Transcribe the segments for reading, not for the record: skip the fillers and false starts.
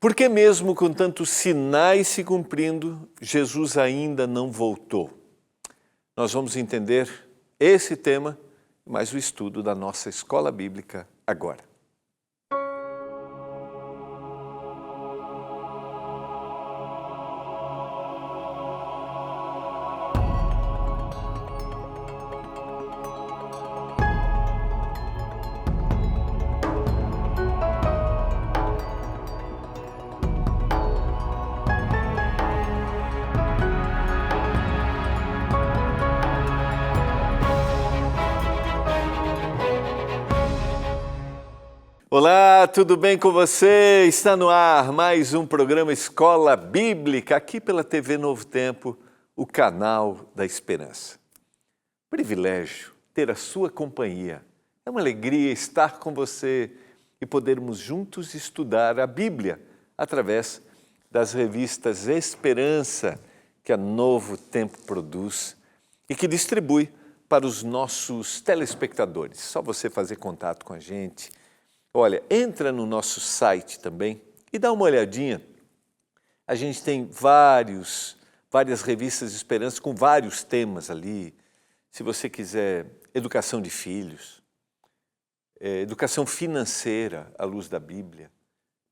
Porque mesmo com tantos sinais se cumprindo, Jesus ainda não voltou. Nós vamos entender esse tema, mais o estudo da nossa escola bíblica agora. Olá, tudo bem com você? Está no ar mais um programa Escola Bíblica, aqui pela TV Novo Tempo, o canal da esperança. Privilégio ter a sua companhia. É uma alegria estar com você e podermos juntos estudar a Bíblia através das revistas Esperança, que a Novo Tempo produz e que distribui para os nossos telespectadores. Só você fazer contato com a gente. Olha, entra no nosso site também e dá uma olhadinha. A gente tem várias revistas de esperança com vários temas ali. Se você quiser educação de filhos, educação financeira à luz da Bíblia,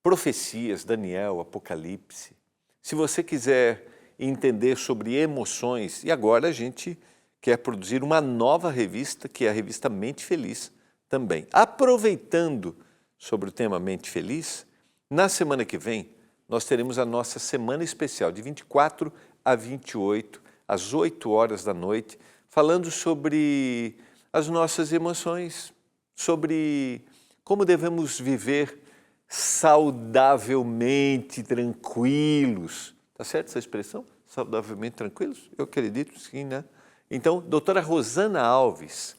profecias, Daniel, Apocalipse. Se você quiser entender sobre emoções, e agora a gente quer produzir uma nova revista, que é a revista Mente Feliz também. Aproveitando sobre o tema Mente Feliz, na semana que vem nós teremos a nossa semana especial de 24 a 28, às 8 horas da noite, falando sobre as nossas emoções, sobre como devemos viver saudavelmente tranquilos. Tá certo essa expressão? Saudavelmente tranquilos? Eu acredito sim, né? Então, doutora Rosana Alves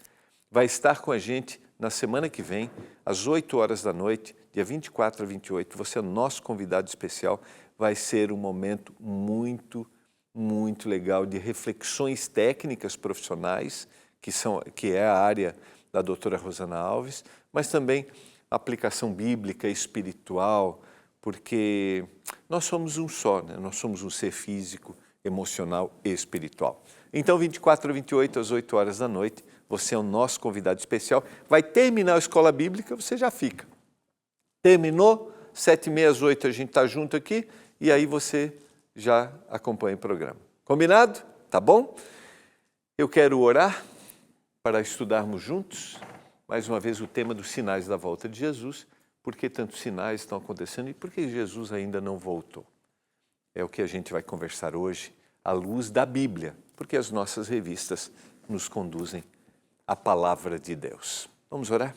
vai estar com a gente na semana que vem, às 8 horas da noite, dia 24 a 28, você é o nosso convidado especial. Vai ser um momento muito legal de reflexões técnicas profissionais, que é a área da doutora Rosana Alves, mas também aplicação bíblica, espiritual, porque nós somos um só, né? Nós somos um ser físico, emocional e espiritual. Então, 24 a 28, às 8 horas da noite, você é o nosso convidado especial. Vai terminar a escola bíblica, você já fica. Terminou, 7h30 às 8 a gente está junto aqui, e aí você já acompanha o programa. Combinado? Tá bom? Eu quero orar para estudarmos juntos, mais uma vez, o tema dos sinais da volta de Jesus. Por que tantos sinais estão acontecendo e por que Jesus ainda não voltou? É o que a gente vai conversar hoje, à luz da Bíblia, porque as nossas revistas nos conduzem à palavra de Deus. Vamos orar?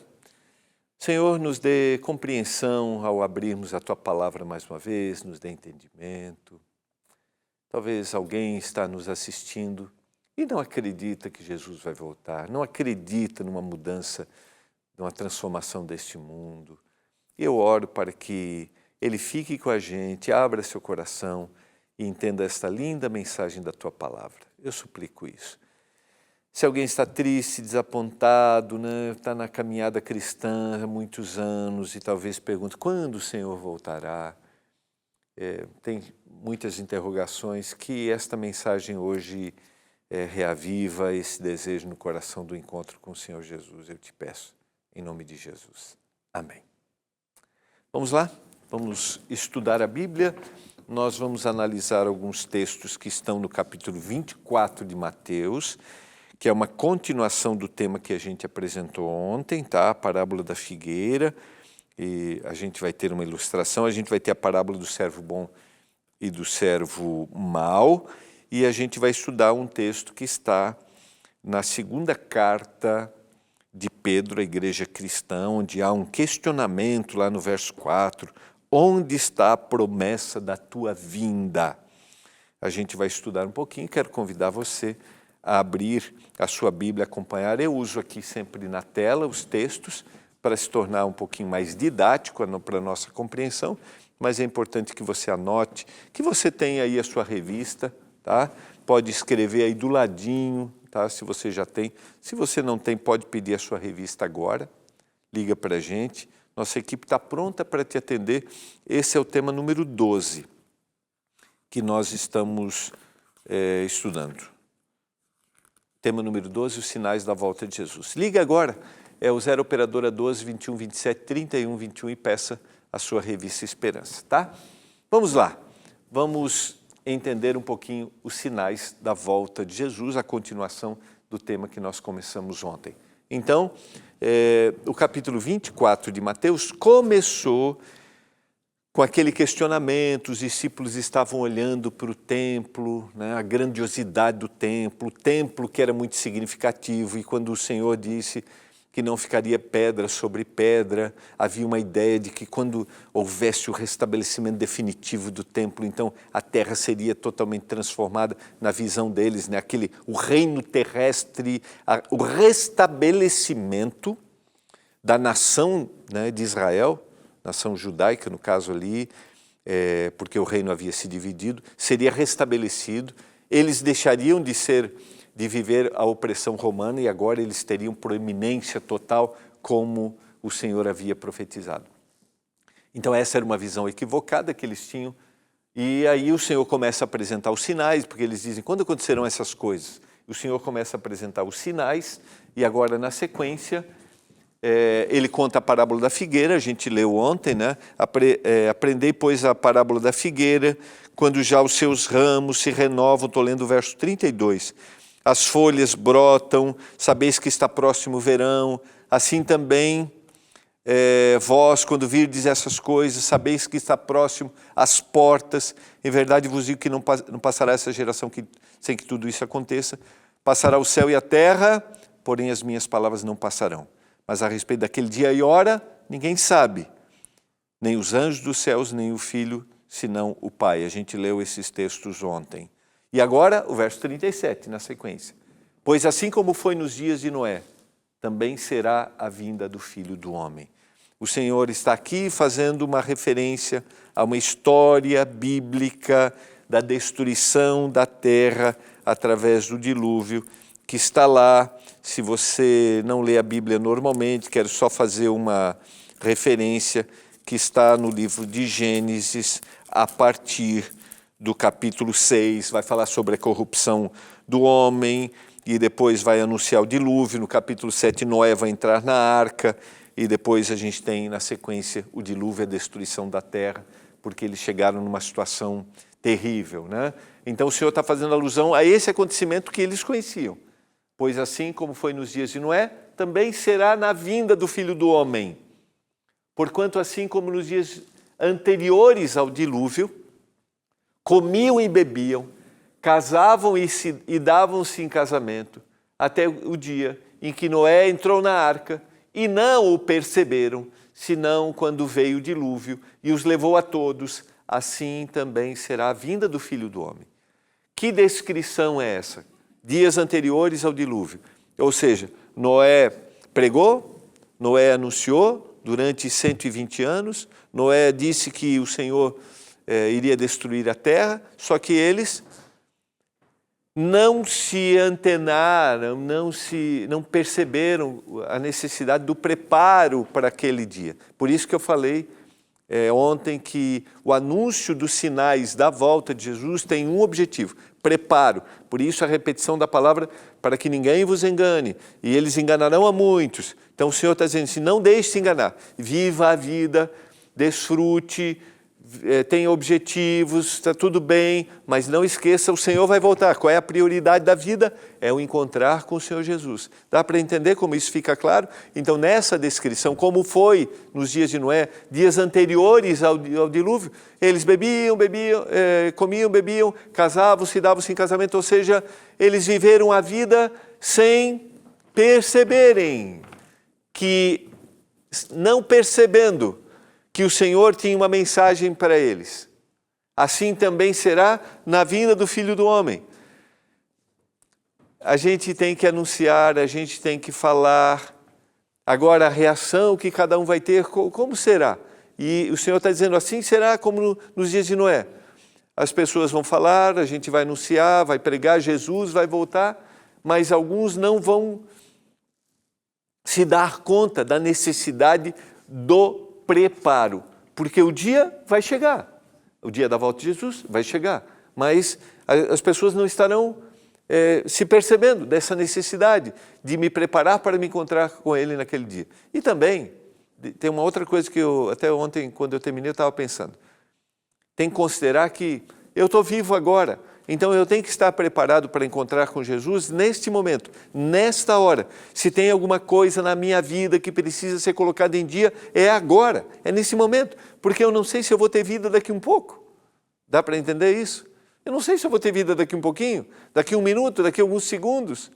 Senhor, nos dê compreensão ao abrirmos a Tua palavra mais uma vez, nos dê entendimento. Talvez alguém está nos assistindo e não acredita que Jesus vai voltar, não acredita numa mudança, numa transformação deste mundo. Eu oro para que ele fique com a gente, abra seu coração e entenda esta linda mensagem da Tua palavra. Eu suplico isso. Se alguém está triste, desapontado, né, está na caminhada cristã há muitos anos e talvez pergunte, quando o Senhor voltará? Tem muitas interrogações, que esta mensagem hoje reaviva esse desejo no coração do encontro com o Senhor Jesus. Eu te peço, em nome de Jesus. Amém. Vamos lá? Vamos estudar a Bíblia. Nós vamos analisar alguns textos que estão no capítulo 24 de Mateus, que é uma continuação do tema que a gente apresentou ontem, tá? A parábola da figueira, e a gente vai ter uma ilustração, a gente vai ter a parábola do servo bom e do servo mau, e a gente vai estudar um texto que está na segunda carta de Pedro à igreja cristã, onde há um questionamento lá no verso 4, onde está a promessa da tua vinda? A gente vai estudar um pouquinho, quero convidar você a abrir a sua Bíblia, acompanhar. Eu uso aqui sempre na tela os textos para se tornar um pouquinho mais didático para a nossa compreensão, mas é importante que você anote, que você tenha aí a sua revista, tá? Pode escrever aí do ladinho, tá? Se você já tem. Se você não tem, pode pedir a sua revista agora, liga para a gente, Nossa equipe está pronta para te atender. Esse é o tema número 12 que nós estamos estudando. Tema número 12, os sinais da volta de Jesus. Liga agora, é o 0 operadora 12 21 27 31 21 e peça a sua revista Esperança, tá? Vamos lá, vamos entender um pouquinho os sinais da volta de Jesus, a continuação do tema que nós começamos ontem. Então, o capítulo 24 de Mateus começou com aquele questionamento, os discípulos estavam olhando para o templo, né, a grandiosidade do templo, o templo que era muito significativo, e quando o Senhor disse que não ficaria pedra sobre pedra, havia uma ideia de que quando houvesse o restabelecimento definitivo do templo, então a terra seria totalmente transformada na visão deles, né, o reino terrestre, o restabelecimento da nação, né, de Israel, nação judaica, no caso ali, porque o reino havia se dividido, seria restabelecido, eles deixariam de viver a opressão romana e agora eles teriam proeminência total, como o Senhor havia profetizado. Então essa era uma visão equivocada que eles tinham, e aí o Senhor começa a apresentar os sinais, porque eles dizem, quando acontecerão essas coisas? O Senhor começa a apresentar os sinais, e agora na sequência, ele conta a parábola da figueira, a gente leu ontem, né? Aprendei, pois, a parábola da figueira, quando já os seus ramos se renovam, estou lendo o verso 32, as folhas brotam, sabeis que está próximo o verão, assim também vós, quando virdes essas coisas, sabeis que está próximo as portas, em verdade vos digo que não passará essa geração sem que tudo isso aconteça, passará o céu e a terra, porém as minhas palavras não passarão. Mas a respeito daquele dia e hora, ninguém sabe, nem os anjos dos céus, nem o Filho, senão o Pai. A gente leu esses textos ontem. E agora, o verso 37, na sequência. Pois assim como foi nos dias de Noé, também será a vinda do Filho do Homem. O Senhor está aqui fazendo uma referência a uma história bíblica da destruição da terra através do dilúvio, que está lá. Se você não lê a Bíblia normalmente, quero só fazer uma referência, que está no livro de Gênesis, a partir do capítulo 6, vai falar sobre a corrupção do homem, e depois vai anunciar o dilúvio. No capítulo 7, Noé vai entrar na arca, e depois a gente tem na sequência o dilúvio e a destruição da terra, porque eles chegaram numa situação terrível, né? Então o Senhor está fazendo alusão a esse acontecimento que eles conheciam. Pois assim como foi nos dias de Noé, também será na vinda do Filho do Homem. Porquanto assim como nos dias anteriores ao dilúvio, comiam e bebiam, casavam e davam-se em casamento, até o dia em que Noé entrou na arca, e não o perceberam, senão quando veio o dilúvio e os levou a todos, assim também será a vinda do Filho do Homem. Que descrição é essa? Dias anteriores ao dilúvio. Ou seja, Noé pregou, Noé anunciou durante 120 anos, Noé disse que o Senhor iria destruir a terra, só que eles não se antenaram, não perceberam a necessidade do preparo para aquele dia. Por isso que eu falei ontem que o anúncio dos sinais da volta de Jesus tem um objetivo: preparo. Por isso a repetição da palavra, para que ninguém vos engane, e eles enganarão a muitos. Então o Senhor está dizendo assim, não deixe se enganar, viva a vida, desfrute, tenha objetivos, está tudo bem, mas não esqueça, o Senhor vai voltar. Qual é a prioridade da vida? É o encontrar com o Senhor Jesus. Dá para entender como isso fica claro? Então, nessa descrição, como foi nos dias de Noé, dias anteriores ao dilúvio, eles comiam, bebiam, casavam-se, davam-se em casamento, ou seja, eles viveram a vida sem perceberem, não percebendo que o Senhor tinha uma mensagem para eles. Assim também será na vinda do Filho do Homem. A gente tem que anunciar, a gente tem que falar. Agora, a reação que cada um vai ter, como será? E o Senhor está dizendo, assim será como nos dias de Noé. As pessoas vão falar, a gente vai anunciar, vai pregar, Jesus vai voltar, mas alguns não vão se dar conta da necessidade do preparo, porque o dia vai chegar, o dia da volta de Jesus vai chegar, mas as pessoas não estarão se percebendo dessa necessidade de me preparar para me encontrar com Ele naquele dia. E também, tem uma outra coisa que até ontem, quando eu terminei, eu estava pensando. Tem que considerar que eu estou vivo agora, então eu tenho que estar preparado para encontrar com Jesus neste momento, nesta hora. Se tem alguma coisa na minha vida que precisa ser colocada em dia, é agora, é nesse momento, porque eu não sei se eu vou ter vida daqui um pouco. Dá para entender isso? Eu não sei se eu vou ter vida daqui um pouquinho, daqui um minuto, daqui alguns segundos.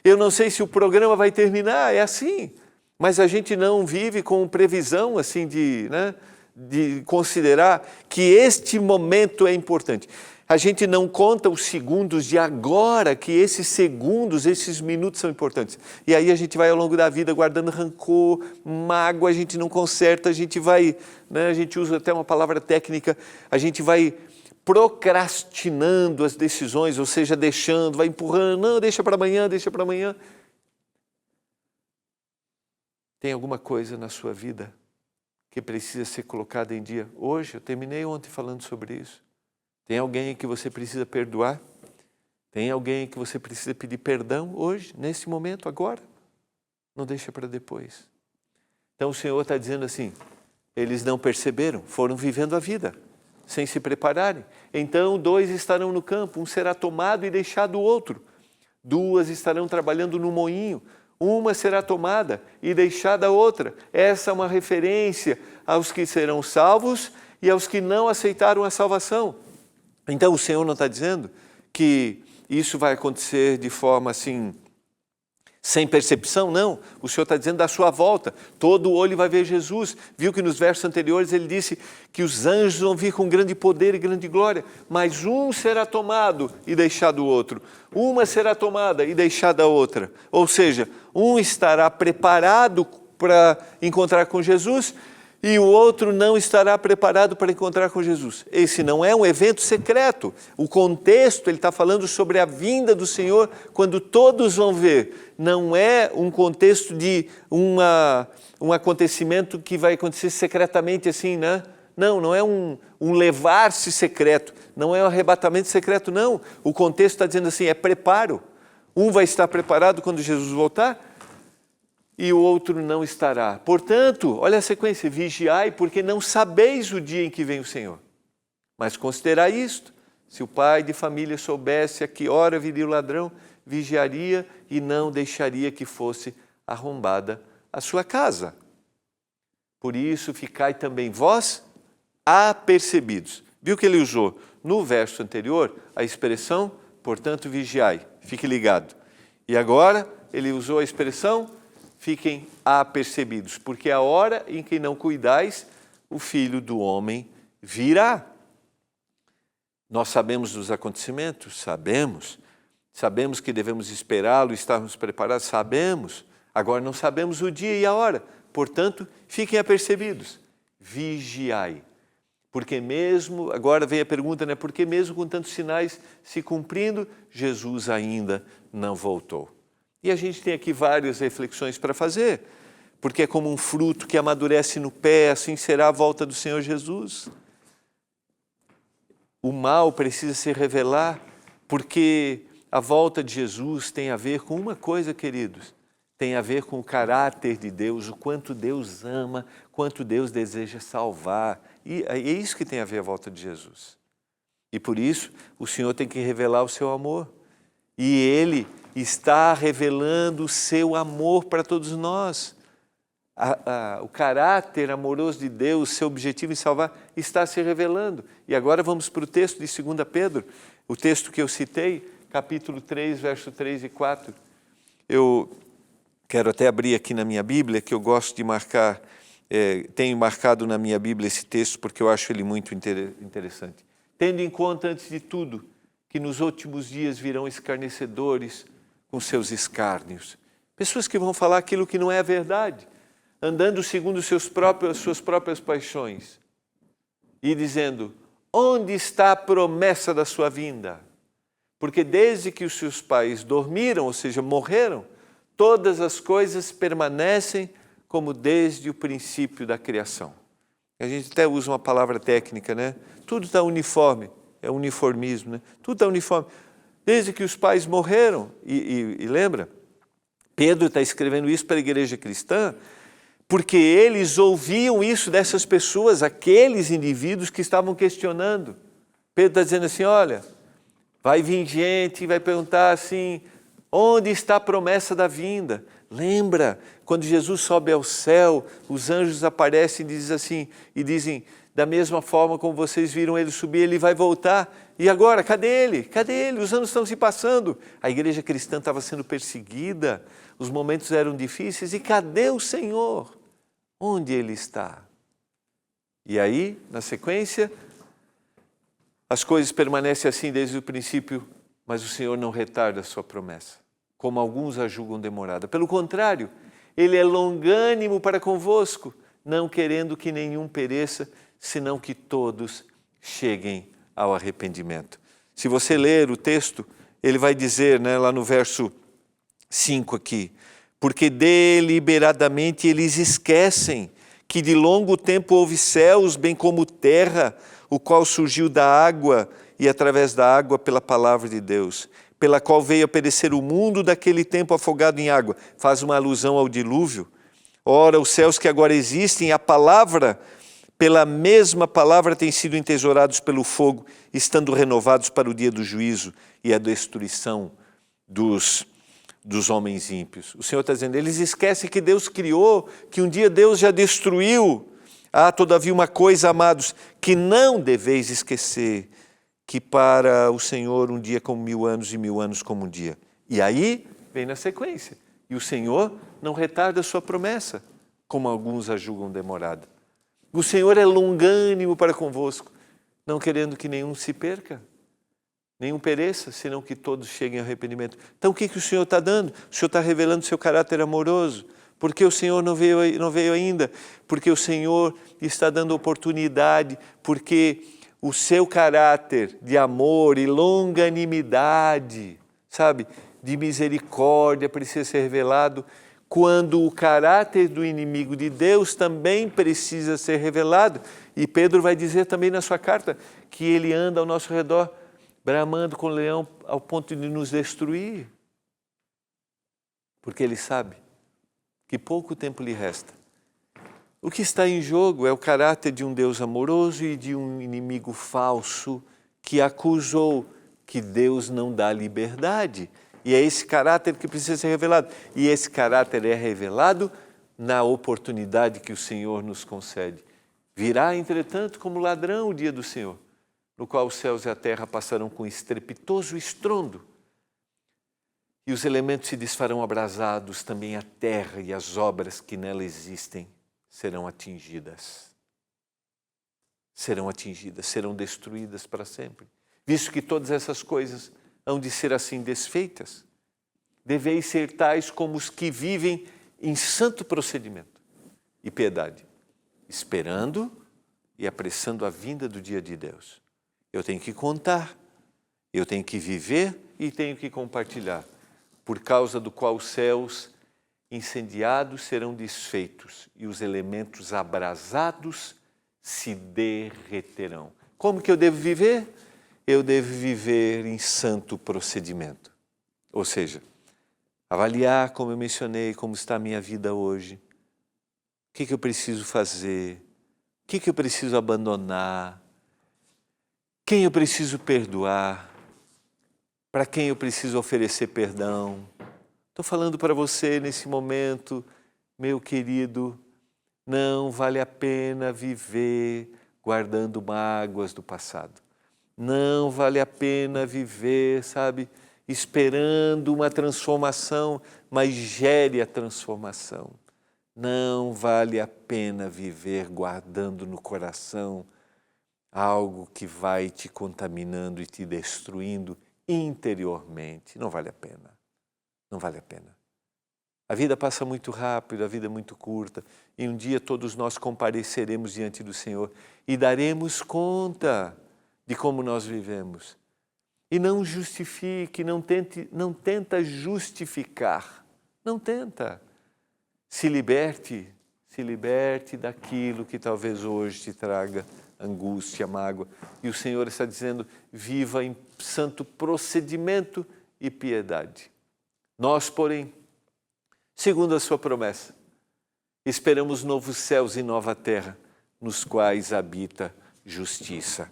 Eu não sei se o programa vai terminar, é assim. Mas a gente não vive com previsão assim de considerar que este momento é importante. A gente não conta os segundos de agora, que esses segundos, esses minutos são importantes. E aí a gente vai ao longo da vida guardando rancor, mágoa, a gente não conserta, a gente vai, a gente usa até uma palavra técnica, a gente vai procrastinando as decisões, ou seja, deixando, vai empurrando, não, deixa para amanhã, deixa para amanhã. Tem alguma coisa na sua vida que precisa ser colocada em dia hoje? Eu terminei ontem falando sobre isso. Tem alguém que você precisa perdoar? Tem alguém que você precisa pedir perdão hoje, nesse momento, agora? Não deixa para depois. Então o Senhor está dizendo assim, eles não perceberam, foram vivendo a vida, sem se prepararem. Então 2 estarão no campo, um será tomado e deixado o outro. 2 estarão trabalhando no moinho, uma será tomada e deixada a outra. Essa é uma referência aos que serão salvos e aos que não aceitaram a salvação. Então o Senhor não está dizendo que isso vai acontecer de forma assim, sem percepção, não. O Senhor está dizendo da sua volta. Todo olho vai ver Jesus. Viu que nos versos anteriores ele disse que os anjos vão vir com grande poder e grande glória, mas um será tomado e deixado o outro. Uma será tomada e deixada a outra. Ou seja, um estará preparado para encontrar com Jesus e o outro não estará preparado para encontrar com Jesus. Esse não é um evento secreto. O contexto, ele está falando sobre a vinda do Senhor, quando todos vão ver. Não é um contexto de um acontecimento que vai acontecer secretamente assim, né? Não é um levar-se secreto, não é um arrebatamento secreto, não. O contexto está dizendo assim, é preparo. Um vai estar preparado quando Jesus voltar, e o outro não estará. Portanto, olha a sequência, vigiai, porque não sabeis o dia em que vem o Senhor. Mas considerai isto, se o pai de família soubesse a que hora viria o ladrão, vigiaria e não deixaria que fosse arrombada a sua casa. Por isso, ficai também vós apercebidos. Viu que ele usou no verso anterior a expressão, portanto, vigiai, fique ligado. E agora, ele usou a expressão, fiquem apercebidos, porque a hora em que não cuidais, o Filho do Homem virá. Nós sabemos dos acontecimentos? Sabemos que devemos esperá-lo, estarmos preparados? Sabemos. Agora não sabemos o dia e a hora. Portanto, fiquem apercebidos. Vigiai. Porque mesmo, agora vem a pergunta, porque mesmo com tantos sinais se cumprindo, Jesus ainda não voltou. E a gente tem aqui várias reflexões para fazer, porque é como um fruto que amadurece no pé, assim será a volta do Senhor Jesus. O mal precisa se revelar, porque a volta de Jesus tem a ver com uma coisa, queridos, tem a ver com o caráter de Deus, o quanto Deus ama, quanto Deus deseja salvar. E é isso que tem a ver a volta de Jesus. E por isso, o Senhor tem que revelar o seu amor. E Ele está revelando o seu amor para todos nós. O caráter amoroso de Deus, seu objetivo em salvar, está se revelando. E agora vamos para o texto de 2 Pedro, o texto que eu citei, capítulo 3, verso 3 e 4. Eu quero até abrir aqui na minha Bíblia, que eu gosto de marcar, tenho marcado na minha Bíblia esse texto, porque eu acho ele muito interessante. Tendo em conta, antes de tudo, que nos últimos dias virão escarnecedores com seus escárnios. Pessoas que vão falar aquilo que não é a verdade, andando segundo suas próprias paixões e dizendo, onde está a promessa da sua vinda? Porque desde que os seus pais dormiram, ou seja, morreram, todas as coisas permanecem como desde o princípio da criação. A gente até usa uma palavra técnica, né? Tudo está uniforme, é uniformismo, né? Tudo está uniforme. Desde que os pais morreram, e lembra? Pedro está escrevendo isso para a igreja cristã, porque eles ouviam isso dessas pessoas, aqueles indivíduos que estavam questionando. Pedro está dizendo assim, olha, vai vir gente e vai perguntar assim, onde está a promessa da vinda? Lembra, quando Jesus sobe ao céu, os anjos aparecem e dizem, da mesma forma como vocês viram ele subir, ele vai voltar. E agora, cadê ele? Cadê ele? Os anos estão se passando. A igreja cristã estava sendo perseguida, os momentos eram difíceis, e cadê o Senhor? Onde ele está? E aí, na sequência, as coisas permanecem assim desde o princípio, mas o Senhor não retarda a sua promessa, como alguns a julgam demorada. Pelo contrário, ele é longânimo para convosco, não querendo que nenhum pereça, senão que todos cheguem ao arrependimento. Se você ler o texto, ele vai dizer, né, lá no verso 5 aqui, porque deliberadamente eles esquecem que de longo tempo houve céus, bem como terra, o qual surgiu da água e através da água pela palavra de Deus, pela qual veio a perecer o mundo daquele tempo afogado em água. Faz uma alusão ao dilúvio. Ora, os céus que agora existem, a palavra, pela mesma palavra, têm sido entesourados pelo fogo, estando renovados para o dia do juízo e a destruição dos homens ímpios. O Senhor está dizendo, eles esquecem que Deus criou, que um dia Deus já destruiu. Há, todavia, uma coisa, amados, que não deveis esquecer, que para o Senhor um dia como 1000 anos e 1000 anos como um dia. E aí vem na sequência. E o Senhor não retarda a sua promessa, como alguns a julgam demorada. O Senhor é longânimo para convosco, não querendo que nenhum se perca, nenhum pereça, senão que todos cheguem ao arrependimento. Então o que o Senhor está dando? O Senhor está revelando seu caráter amoroso. Porque o Senhor não veio ainda? Porque o Senhor está dando oportunidade, porque o seu caráter de amor e longanimidade, sabe, de misericórdia precisa ser revelado, quando o caráter do inimigo de Deus também precisa ser revelado. E Pedro vai dizer também na sua carta que ele anda ao nosso redor, bramando com o leão ao ponto de nos destruir. Porque ele sabe que pouco tempo lhe resta. O que está em jogo é o caráter de um Deus amoroso e de um inimigo falso que acusou que Deus não dá liberdade. E é esse caráter que precisa ser revelado. E esse caráter é revelado na oportunidade que o Senhor nos concede. Virá, entretanto, como ladrão o dia do Senhor, no qual os céus e a terra passarão com estrepitoso estrondo. E os elementos se desfarão abrasados, também a terra e as obras que nela existem serão atingidas. Serão atingidas, serão destruídas para sempre. Visto que todas essas coisas hão de ser assim desfeitas, deveis ser tais como os que vivem em santo procedimento e piedade, esperando e apressando a vinda do dia de Deus. Eu tenho que contar, eu tenho que viver e tenho que compartilhar, por causa do qual os céus incendiados serão desfeitos e os elementos abrasados se derreterão. Como que eu devo viver? Eu devo viver em santo procedimento. Ou seja, avaliar, como eu mencionei, como está a minha vida hoje. O que eu preciso fazer? O que eu preciso abandonar? Quem eu preciso perdoar? Para quem eu preciso oferecer perdão? Estou falando para você nesse momento, meu querido, não vale a pena viver guardando mágoas do passado. Não vale a pena viver, sabe, esperando uma transformação, mas gere a transformação. Não vale a pena viver guardando no coração algo que vai te contaminando e te destruindo interiormente. Não vale a pena. Não vale a pena. A vida passa muito rápido, a vida é muito curta, e um dia todos nós compareceremos diante do Senhor e daremos conta de como nós vivemos. E não justifique, não tenta justificar, não tenta. Se liberte se liberte daquilo que talvez hoje te traga angústia, mágoa. E o Senhor está dizendo, viva em santo procedimento e piedade. Nós, porém, segundo a sua promessa, esperamos novos céus e nova terra, nos quais habita justiça.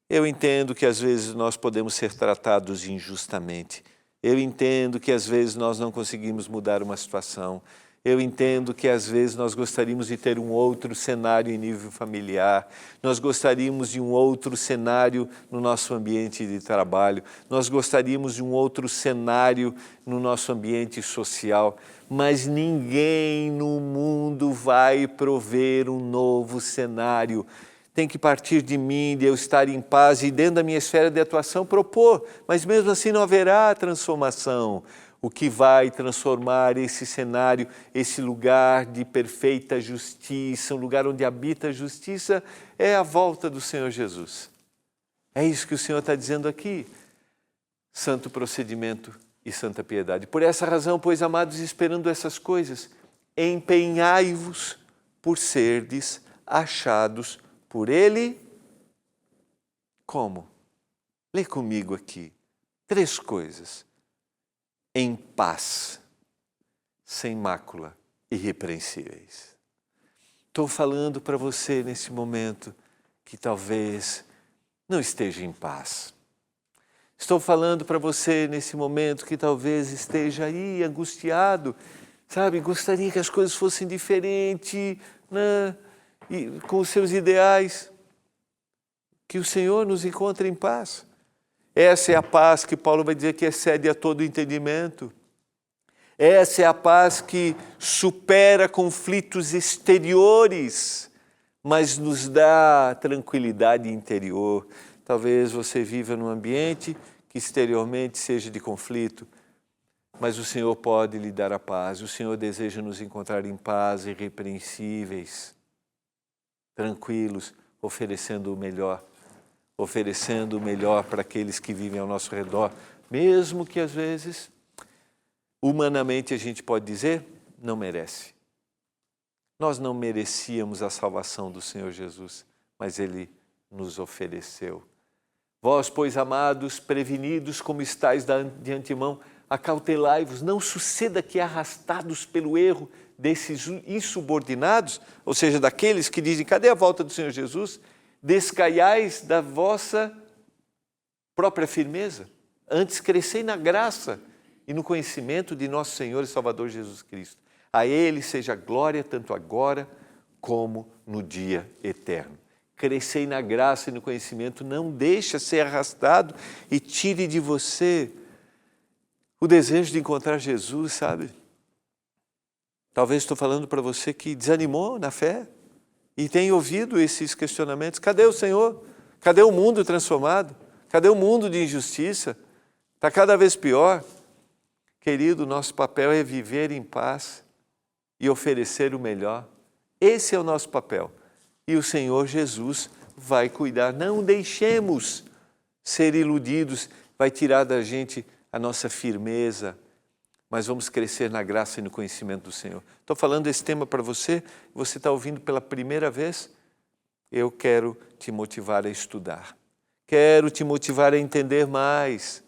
Eu entendo que às vezes nós podemos ser tratados injustamente. Eu entendo que às vezes nós não conseguimos mudar uma situação. Eu entendo que às vezes nós gostaríamos de ter um outro cenário em nível familiar, nós gostaríamos de um outro cenário no nosso ambiente de trabalho, nós gostaríamos de um outro cenário no nosso ambiente social, mas ninguém no mundo vai prover um novo cenário. Tem que partir de mim, de eu estar em paz e dentro da minha esfera de atuação propor, mas mesmo assim não haverá transformação. O que vai transformar esse cenário, esse lugar de perfeita justiça, um lugar onde habita a justiça, é a volta do Senhor Jesus. É isso que o Senhor está dizendo aqui. Santo procedimento e santa piedade. Por essa razão, pois, amados, esperando essas coisas, empenhai-vos por serdes achados por Ele. Como? Lê comigo aqui. 3 coisas. Em paz, sem mácula, irrepreensíveis. Estou falando para você nesse momento que talvez não esteja em paz. Estou falando para você nesse momento que talvez esteja aí angustiado, sabe? Gostaria que as coisas fossem diferentes, né? E com os seus ideais. Que o Senhor nos encontre em paz. Essa é a paz que Paulo vai dizer que excede a todo entendimento. Essa é a paz que supera conflitos exteriores, mas nos dá tranquilidade interior. Talvez você viva num ambiente que exteriormente seja de conflito, mas o Senhor pode lhe dar a paz. O Senhor deseja nos encontrar em paz, irrepreensíveis, tranquilos, oferecendo o melhor. Oferecendo o melhor para aqueles que vivem ao nosso redor, mesmo que às vezes, humanamente a gente pode dizer, não merece. Nós não merecíamos a salvação do Senhor Jesus, mas Ele nos ofereceu. Vós, pois, amados, prevenidos como estáis de antemão, acautelai-vos, não suceda que arrastados pelo erro desses insubordinados, ou seja, daqueles que dizem, cadê a volta do Senhor Jesus? Descaiais da vossa própria firmeza, antes crescei na graça e no conhecimento de nosso Senhor e Salvador Jesus Cristo. A Ele seja glória tanto agora como no dia eterno. Crescei na graça e no conhecimento, não deixa ser arrastado e tire de você o desejo de encontrar Jesus, sabe? Talvez estou falando para você que desanimou na fé, e tem ouvido esses questionamentos. Cadê o Senhor? Cadê o mundo transformado? Cadê o mundo de injustiça? Está cada vez pior. Querido, nosso papel é viver em paz e oferecer o melhor. Esse é o nosso papel. E o Senhor Jesus vai cuidar. Não deixemos ser iludidos. Vai tirar da gente a nossa firmeza, mas vamos crescer na graça e no conhecimento do Senhor. Estou falando esse tema para você está ouvindo pela primeira vez, eu quero te motivar a estudar. Quero te motivar a entender mais.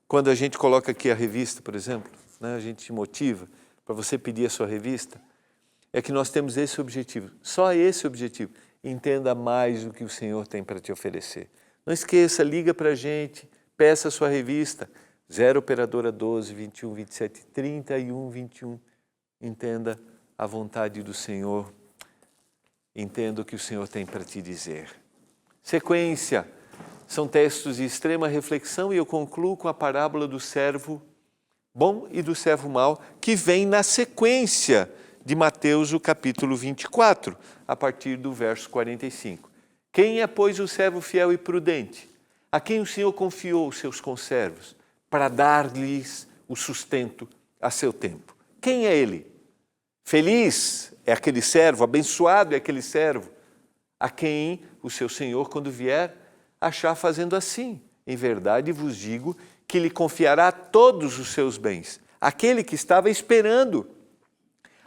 Quando a gente coloca aqui a revista, por exemplo, né, a gente te motiva para você pedir a sua revista, é que nós temos esse objetivo, só esse objetivo. Entenda mais o que o Senhor tem para te oferecer. Não esqueça, liga para a gente, peça a sua revista, 0 operadora 12 21 27 31 21. Entenda a vontade do Senhor. Entenda o que o Senhor tem para te dizer. Sequência. São textos de extrema reflexão e eu concluo com a parábola do servo bom e do servo mau, que vem na sequência de Mateus, o capítulo 24, a partir do verso 45. Quem é, pois, o servo fiel e prudente, a quem o Senhor confiou os seus conservos, para dar-lhes o sustento a seu tempo? Quem é ele? Feliz é aquele servo, abençoado é aquele servo, a quem o seu Senhor, quando vier, achar fazendo assim. Em verdade vos digo que lhe confiará todos os seus bens. Aquele que estava esperando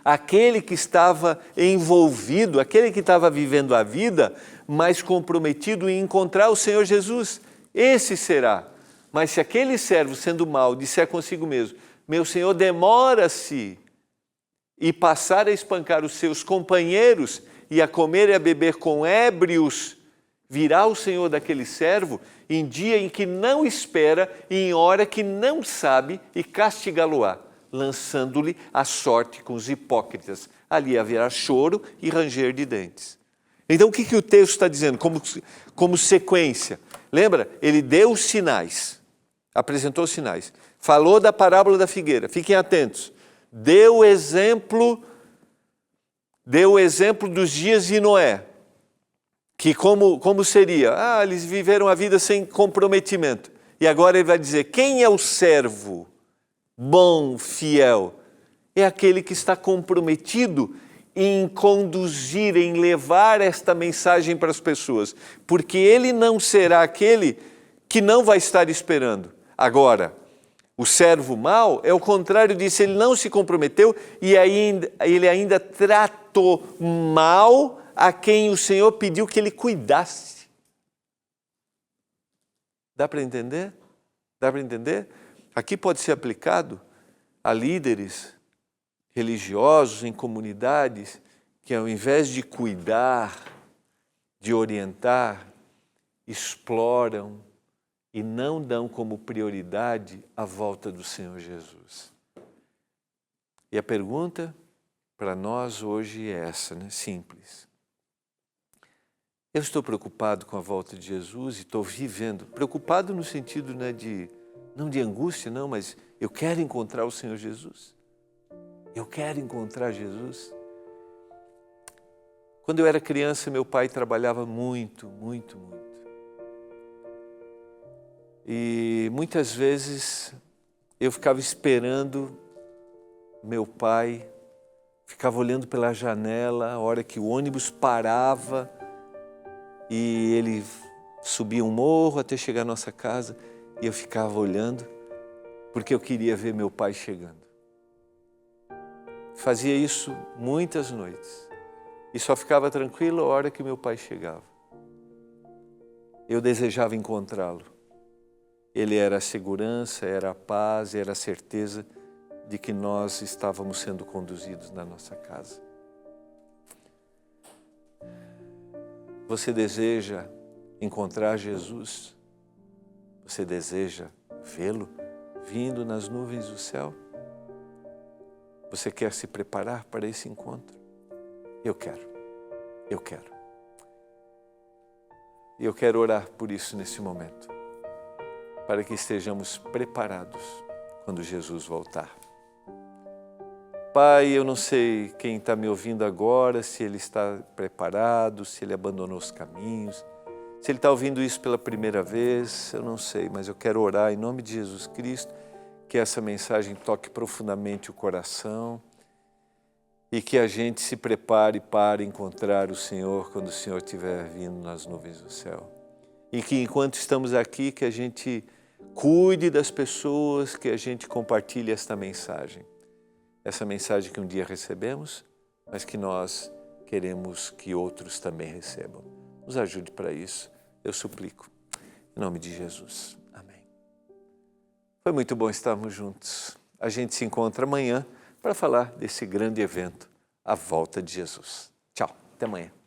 aquele que estava envolvido, aquele que estava vivendo a vida, mas comprometido em encontrar o Senhor Jesus. Esse será. Mas se aquele servo, sendo mau, disser consigo mesmo, meu Senhor demora-se, e passar a espancar os seus companheiros e a comer e a beber com ébrios, virá o Senhor daquele servo em dia em que não espera e em hora que não sabe, e castigá-lo-á, lançando-lhe a sorte com os hipócritas. Ali haverá choro e ranger de dentes. Então o que o texto está dizendo como sequência? Lembra? Ele deu os sinais, apresentou os sinais, falou da parábola da figueira, fiquem atentos, deu o exemplo dos dias de Noé, que como seria? Eles viveram a vida sem comprometimento. E agora ele vai dizer, quem é o servo bom, fiel? É aquele que está comprometido em conduzir, em levar esta mensagem para as pessoas. Porque ele não será aquele que não vai estar esperando. Agora, o servo mau é o contrário disso, ele não se comprometeu e ele ainda tratou mal a quem o Senhor pediu que ele cuidasse. Dá para entender? Dá para entender? Aqui pode ser aplicado a líderes religiosos em comunidades que, ao invés de cuidar, de orientar, exploram e não dão como prioridade a volta do Senhor Jesus. E a pergunta para nós hoje é essa, né? Simples. Eu estou preocupado com a volta de Jesus e estou vivendo, preocupado no sentido, né, não de angústia, não, mas eu quero encontrar o Senhor Jesus. Eu quero encontrar Jesus. Quando eu era criança, meu pai trabalhava muito, muito, muito. E muitas vezes eu ficava esperando meu pai, ficava olhando pela janela, a hora que o ônibus parava e ele subia um morro até chegar à nossa casa e eu ficava olhando porque eu queria ver meu pai chegando. Fazia isso muitas noites e só ficava tranquilo a hora que meu pai chegava. Eu desejava encontrá-lo. Ele era a segurança, era a paz, era a certeza de que nós estávamos sendo conduzidos na nossa casa. Você deseja encontrar Jesus? Você deseja vê-lo vindo nas nuvens do céu? Você quer se preparar para esse encontro? Eu quero. E eu quero orar por isso nesse momento, para que estejamos preparados quando Jesus voltar. Pai, eu não sei quem está me ouvindo agora, se ele está preparado, se ele abandonou os caminhos, se ele está ouvindo isso pela primeira vez, eu não sei, mas eu quero orar em nome de Jesus Cristo, que essa mensagem toque profundamente o coração e que a gente se prepare para encontrar o Senhor quando o Senhor estiver vindo nas nuvens do céu. E que enquanto estamos aqui, que a gente cuide das pessoas, que a gente compartilhe esta mensagem. Essa mensagem que um dia recebemos, mas que nós queremos que outros também recebam. Nos ajude para isso, eu suplico. Em nome de Jesus. Amém. Foi muito bom estarmos juntos. A gente se encontra amanhã para falar desse grande evento, a volta de Jesus. Tchau, até amanhã.